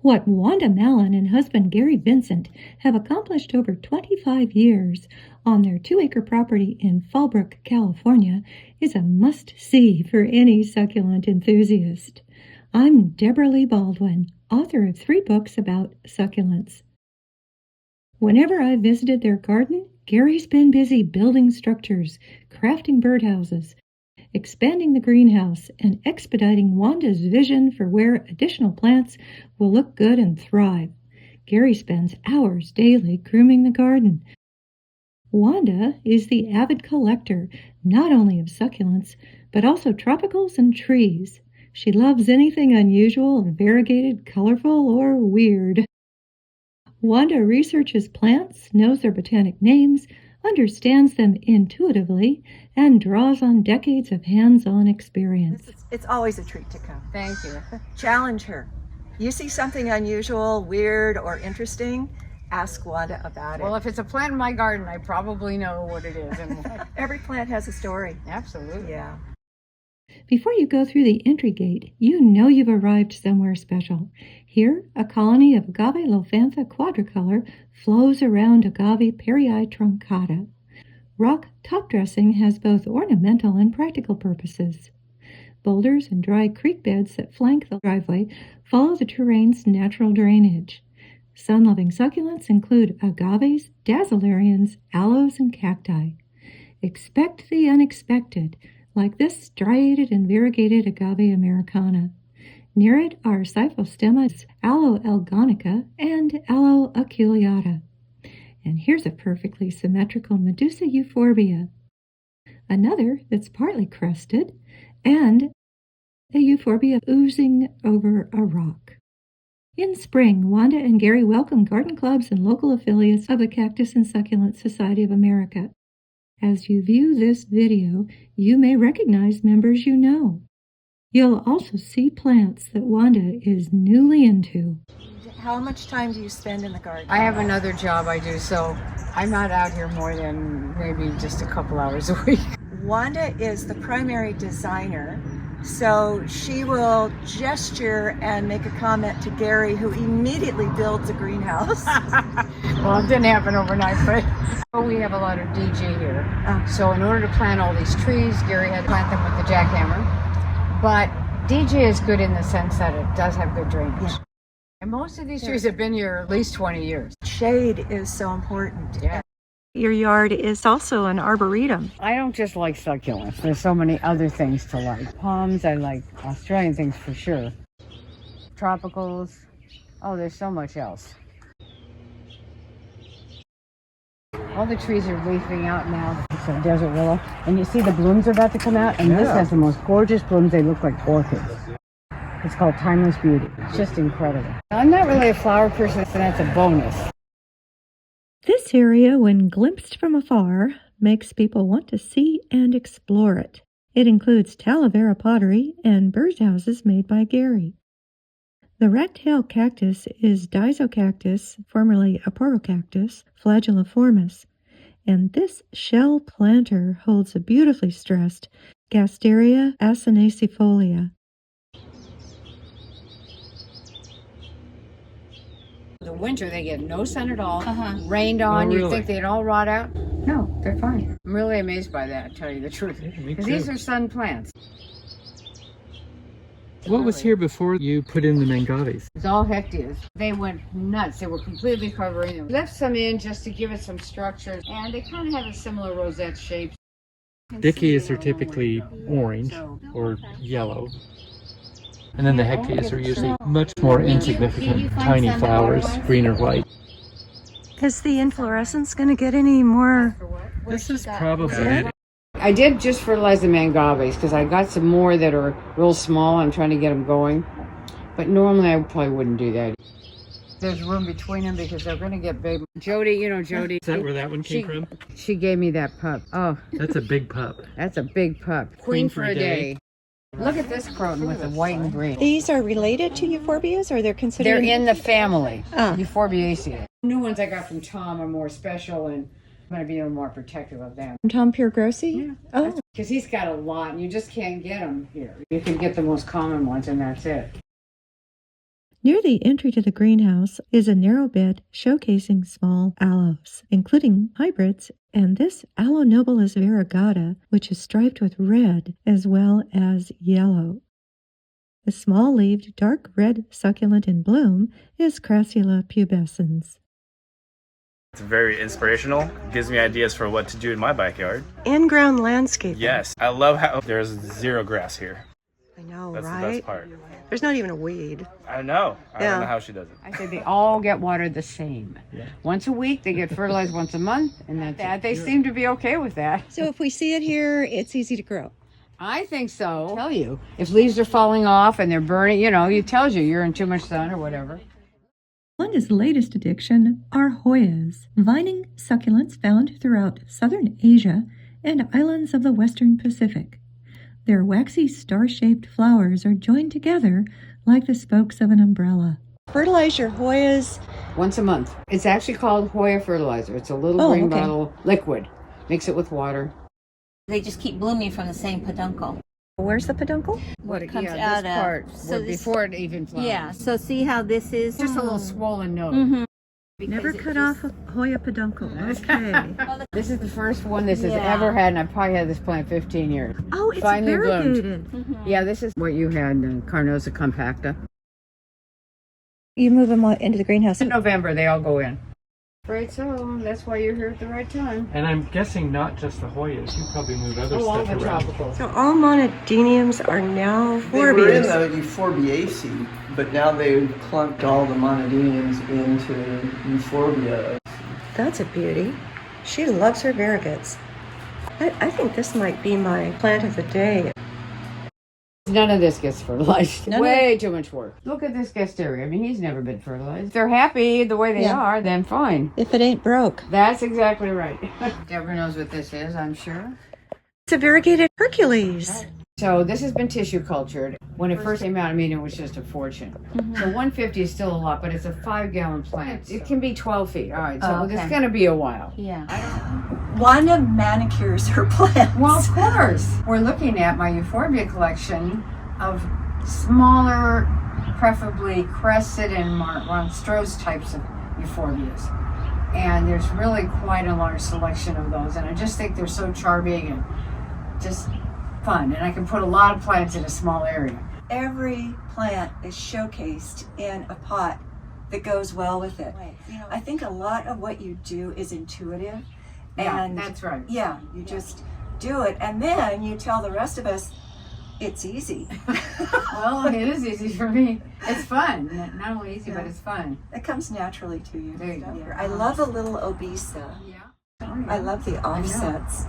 What Wanda Mallen and husband Gary Vincent have accomplished over 25 years on their 2-acre property in Fallbrook, California, is a must-see for any succulent enthusiast. I'm Debra Baldwin, author of 3 books about succulents. Whenever I've visited their garden, Gary's been busy building structures, crafting birdhouses, expanding the greenhouse, and expediting Wanda's vision for where additional plants will look good and thrive. Gary spends hours daily grooming the garden. Wanda is the avid collector, not only of succulents, but also tropicals and trees. She loves anything unusual, variegated, colorful, or weird. Wanda researches plants, knows their botanic names, understands them intuitively, and draws on decades of hands-on experience. It's always a treat to come. Thank you. Challenge her. You see something unusual, weird, or interesting, ask Wanda about it. Well, if it's a plant in my garden, I probably know what it is. And Every plant has a story. Absolutely. Yeah. Before you go through the entry gate, you know you've arrived somewhere special. Here, a colony of Agave lophantha quadricolor flows around Agave perii truncata. Rock top dressing has both ornamental and practical purposes. Boulders and dry creek beds that flank the driveway follow the terrain's natural drainage. Sun-loving succulents include agaves, dazzlerians, aloes, and cacti. Expect the unexpected, like this striated and variegated agave americana. Near it are Cyphostemma, Aloe elgonica, and Aloe aculeata. And here's a perfectly symmetrical Medusa euphorbia. Another that's partly crested, and a euphorbia oozing over a rock. In spring, Wanda and Gary welcome garden clubs and local affiliates of the Cactus and Succulent Society of America. As you view this video, you may recognize members you know. You'll also see plants that Wanda is newly into. How much time do you spend in the garden? I have another job I do, so I'm not out here more than maybe just a couple hours a week. Wanda is the primary designer, so she will gesture and make a comment to Gary, who immediately builds a greenhouse. Well, it didn't happen overnight, but we have a lot of DG here. So in order to plant all these trees, Gary had to plant them with the jackhammer. But DG is good in the sense that it does have good drainage. Yeah. And most of these trees have been here at least 20 years. Shade is so important. Yeah. Your yard is also an arboretum. I don't just like succulents. There's so many other things to like. Palms, I like Australian things for sure. Tropicals. Oh, there's so much else. All the trees are leafing out now. It's a desert willow. And you see the blooms are about to come out. And this has the most gorgeous blooms. They look like orchids. It's called Timeless Beauty. It's just incredible. I'm not really a flower person, so that's a bonus. This area, when glimpsed from afar, makes people want to see and explore it. It includes Talavera pottery and birdhouses made by Gary. The rat-tail cactus is Dizocactus, formerly Aporocactus, flagelliformis, and this shell planter holds a beautifully stressed Gasteria acinacifolia. The winter, they get no sun at all. Rained on, you'd think they'd all rot out. No, they're fine. I'm really amazed by that, to tell you the truth. Because these are sun plants. What was here before you put in the mangaves? It's all hectares. They went nuts. They were completely covering them. Left some in just to give it some structure, and they kind of have a similar rosette shape. Dickeys are typically orange or yellow. And then the hectares are usually much more insignificant, tiny flowers, green or white. Is the inflorescence going to get any more? This is probably it. I did just fertilize the mangaves because I got some more that are real small. I'm trying to get them going. But normally I probably wouldn't do that. There's room between them because they're going to get big. Jody, you know Jody. Is that where that one came from? She gave me that pup. Oh, That's a big pup. that's a big pup. Queen for a day. Look at this croton with the white and green. These are related to euphorbias, or they're considered? They're in the family, Ah. Euphorbiaceae. New ones I got from Tom are more special, and I'm going to be a little more protective of them. Tom Piergrossi? Yeah. Oh. Because he's got a lot, and you just can't get them here. You can get the most common ones, and that's it. Near the entry to the greenhouse is a narrow bed showcasing small aloes, including hybrids, and this Aloe nobilis variegata, which is striped with red as well as yellow. The small-leaved, dark red succulent in bloom is Crassula pubescens. It's very inspirational. Gives me ideas for what to do in my backyard. In-ground landscaping. Yes, I love how there's zero grass here. I know, That's right? the best part. There's not even a weed. I know. I Yeah. don't know how she does it. I say they all get watered the same. Once a week, they get fertilized once a month, and that's that. They seem to be okay with that. So if we see it here, it's easy to grow. I think so. Tell you, if leaves are falling off and they're burning, it tells you you're in too much sun or whatever. Wanda's latest addiction are hoyas, vining succulents found throughout southern Asia and islands of the western Pacific. Their waxy star-shaped flowers are joined together like the spokes of an umbrella. Fertilize your hoyas. Once a month. It's actually called Hoya fertilizer. It's a little green bottle liquid. Mix it with water. They just keep blooming from the same peduncle. Where's the peduncle? What it comes this out of. part, So this- before it even flowers. Yeah, so see how this is? Just a little swollen nose. Mm-hmm. Never cut off a Hoya peduncle. Okay. This is the first one this has Yeah. ever had, and I've probably had this plant 15 years. Oh, it's Finally bloomed. variegated. Yeah, this is what you had, Carnosa compacta. You move them into the greenhouse. In November, they all go in. Right, so that's why you're here at the right time. And I'm guessing not just the Hoyas. You probably move other All stuff the around. tropicals. So all monodiniums are now They were in euphorbias. the euphorbiaceae, but now they've clumped all the monodiniums into euphorbia. That's a beauty. She loves her variegates. I think this might be my plant of the day. None of this gets fertilized. None of Way too much work. Look at this Gasteria. I mean, he's never been fertilized. If they're happy the way they Yeah. are, then fine. If it ain't broke. That's exactly right. Debra knows what this is, I'm sure. It's a variegated Hercules. So this has been tissue cultured. When it first came out, I mean, it was just a fortune. So 150 is still a lot, but it's a 5-gallon plant. It can be 12 feet. All right, so Oh, okay. it's going to be a while. Yeah. Wanda manicures her plants. Well, of course. We're looking at my euphorbia collection of smaller, preferably crested and monstrose types of euphorbias. And there's really quite a large selection of those. And I just think they're so charming and just fun. And I can put a lot of plants in a small area. Every plant is showcased in a pot that goes well with it. I think a lot of what you do is intuitive. Yeah, And that's right. yeah, you just do it. And then you tell the rest of us it's easy. Well, it is easy for me. It's fun. Not only easy, but it's fun. It comes naturally to you. There you go. I love a little obesa. Yeah. I love the offsets.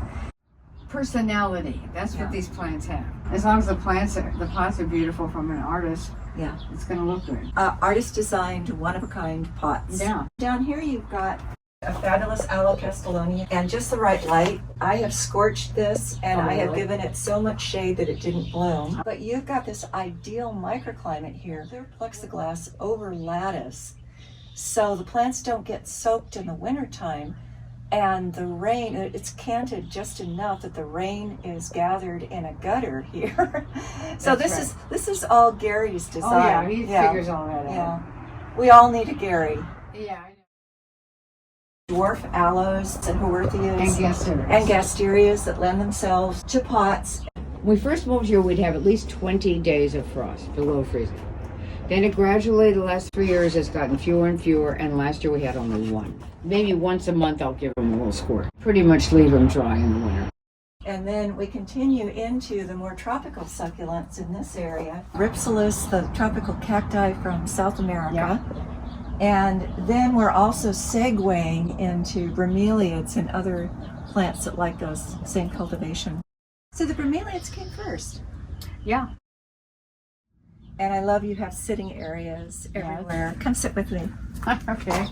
Personality. That's Yeah. what these plants have. As long as the pots are beautiful from an artist, Yeah. it's going to look good. Artist designed one-of-a-kind pots. Yeah. Down here you've got a fabulous aloe castellonia and just the right light. I have scorched this and Oh, I have really? given it so much shade that it didn't bloom. But you've got this ideal microclimate here. They're plexiglass over lattice. So the plants don't get soaked in the wintertime. And the rain, it's canted just enough that the rain is gathered in a gutter here. So That's this is all Gary's design. Oh, yeah. He figures all that out. Yeah. We all need a Gary. Yeah. Dwarf aloes and Haworthias And Gasteria. and Gasterias that lend themselves to pots. When we first moved here, we'd have at least 20 days of frost below freezing. Then it gradually, the last 3 years, has gotten fewer and fewer, and last year we had only one. Maybe once a month I'll give them a little squirt. Pretty much leave them dry in the winter. And then we continue into the more tropical succulents in this area. Ripsalis, the tropical cacti from South America. Yeah. And then we're also segueing into bromeliads and other plants that like those same cultivation. So the bromeliads came first. Yeah. And I love you have sitting areas everywhere. Come sit with me. Okay.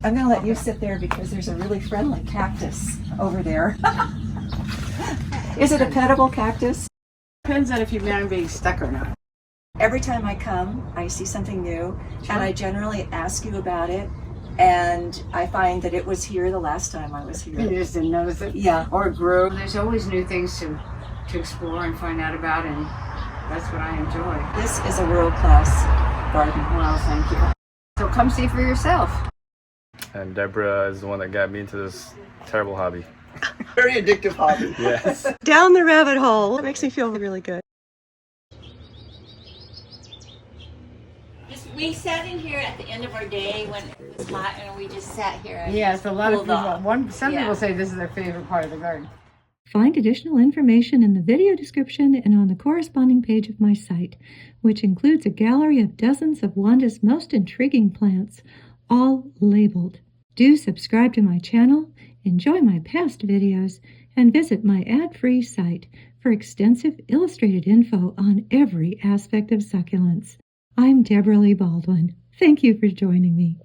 I'm going to let you sit there because there's a really friendly cactus over there. Is it a petable cactus? Depends on if you're going to be stuck or not. Every time I come, I see something new, and I generally ask you about it, and I find that it was here the last time I was You here. just didn't notice it. Yeah. Or grew. There's always new things to explore and find out about, and That's what I enjoy. This is a world-class garden. Well, thank you. So come see for yourself. And Debra is the one that got me into this terrible hobby. Very addictive hobby. Yes. Down the rabbit hole. It makes me feel really good. We sat in here at the end of our day when it was hot, and we just sat here. And Yes, a lot of cooled people. off. Some Yeah. people say this is their favorite part of the garden. Find additional information in the video description and on the corresponding page of my site, which includes a gallery of dozens of Wanda's most intriguing plants, all labeled. Do subscribe to my channel, enjoy my past videos, and visit my ad-free site for extensive illustrated info on every aspect of succulents. I'm Debra Baldwin. Thank you for joining me.